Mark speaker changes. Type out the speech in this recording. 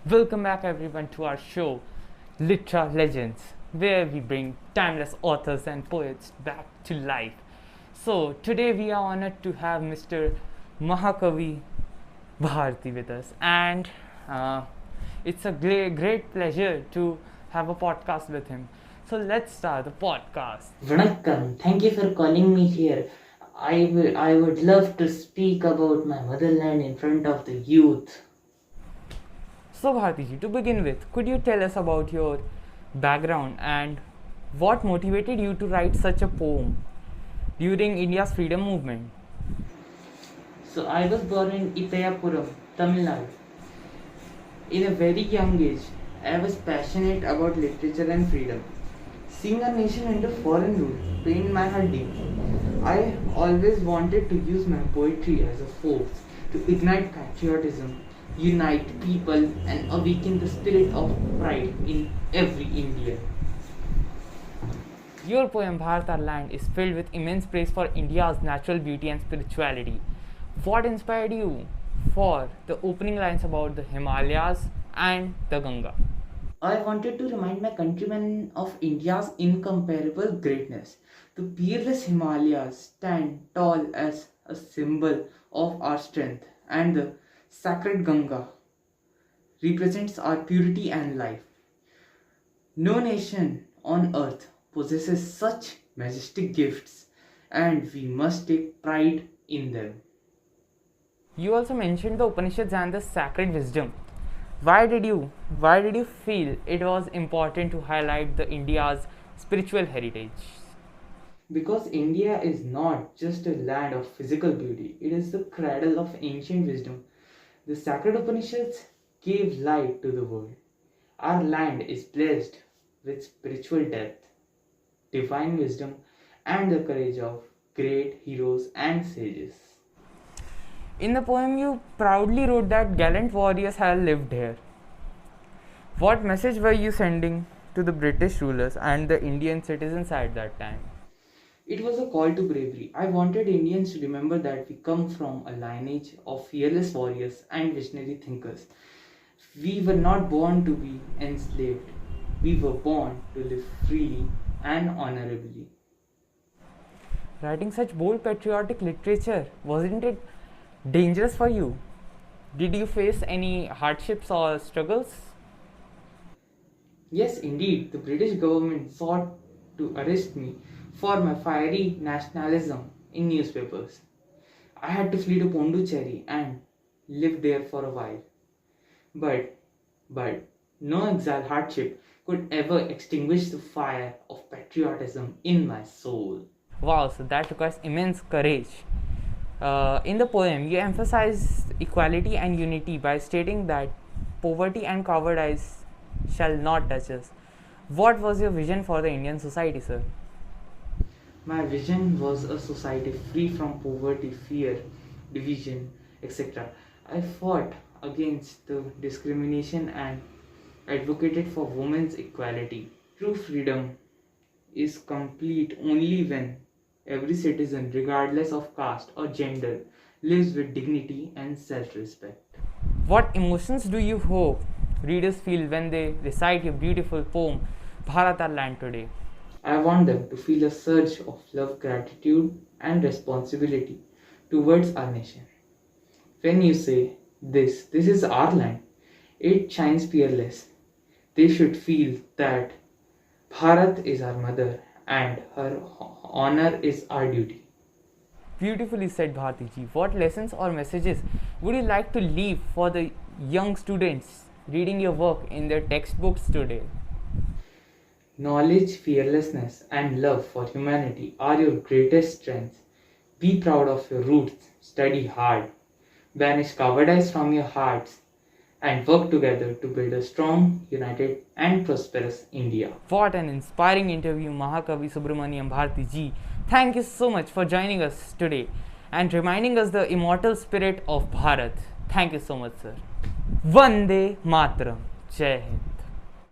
Speaker 1: Welcome back everyone to our show Litera Legends, where we bring timeless authors and poets back to life. So today we are honored to have Mr. Mahakavi Bharti with us, and it's a great pleasure to have a podcast with him. So let's start the podcast.
Speaker 2: Vanakkam, thank you for calling me here. I would love to speak about my motherland in front of the youth.
Speaker 1: So Bhartiji, to begin with, could you tell us about your background and what motivated you to write such a poem during India's freedom movement?
Speaker 2: So I was born in Itayapuram, Tamil Nadu. In a very young age, I was passionate about literature and freedom. Seeing a nation under foreign rule pained my heart deeply. I always wanted to use my poetry as a force to ignite patriotism, unite people, and awaken the spirit of pride in every Indian.
Speaker 1: Your poem Bharat Our Land is filled with immense praise for India's natural beauty and spirituality. What inspired you for the opening lines about the Himalayas and the Ganga?
Speaker 2: I wanted to remind my countrymen of India's incomparable greatness. The peerless Himalayas stand tall as a symbol of our strength, and the sacred Ganga represents our purity and life. No nation on earth possesses such majestic gifts, and we must take pride in them.
Speaker 1: You also mentioned the Upanishads and the sacred wisdom. Why did you feel it was important to highlight the India's spiritual heritage?
Speaker 2: Because India is not just a land of physical beauty, it is the cradle of ancient wisdom. The sacred Upanishads gave light to the world. Our land is blessed with spiritual depth, divine wisdom, and the courage of great heroes and sages.
Speaker 1: In the poem, you proudly wrote that gallant warriors have lived here. What message were you sending to the British rulers and the Indian citizens at that time?
Speaker 2: It was a call to bravery. I wanted Indians to remember that we come from a lineage of fearless warriors and visionary thinkers. We were not born to be enslaved. We were born to live freely and honorably.
Speaker 1: Writing such bold patriotic literature, wasn't it dangerous for you? Did you face any hardships or struggles?
Speaker 2: Yes, indeed, the British government sought to arrest me for my fiery nationalism in newspapers. I had to flee to Pondicherry and live there for a while. But no exile hardship could ever extinguish the fire of patriotism in my soul.
Speaker 1: Wow, so that requires immense courage. In the poem, you emphasize equality and unity by stating that poverty and cowardice shall not touch us. What was your vision for the Indian society, sir?
Speaker 2: My vision was a society free from poverty, fear, division, etc. I fought against the discrimination and advocated for women's equality. True freedom is complete only when every citizen, regardless of caste or gender, lives with dignity and self respect.
Speaker 1: What emotions do you hope readers feel when they recite your beautiful poem Bharat Our Land today?
Speaker 2: I want them to feel a surge of love, gratitude, and responsibility towards our nation. When you say, this is our land, it shines peerless. They should feel that Bharat is our mother and her honor is our duty.
Speaker 1: Beautifully said, Bhartiji. What lessons or messages would you like to leave for the young students reading your work in their textbooks today?
Speaker 2: Knowledge, fearlessness, and love for humanity are your greatest strengths. Be proud of your roots, study hard, banish cowardice from your hearts, and work together to build a strong, united, and prosperous India.
Speaker 1: What an inspiring interview, Mahakavi Subramania Bharti ji. Thank you so much for joining us today and reminding us the immortal spirit of Bharat. Thank you so much, sir. Vande Mataram. Jai Hind.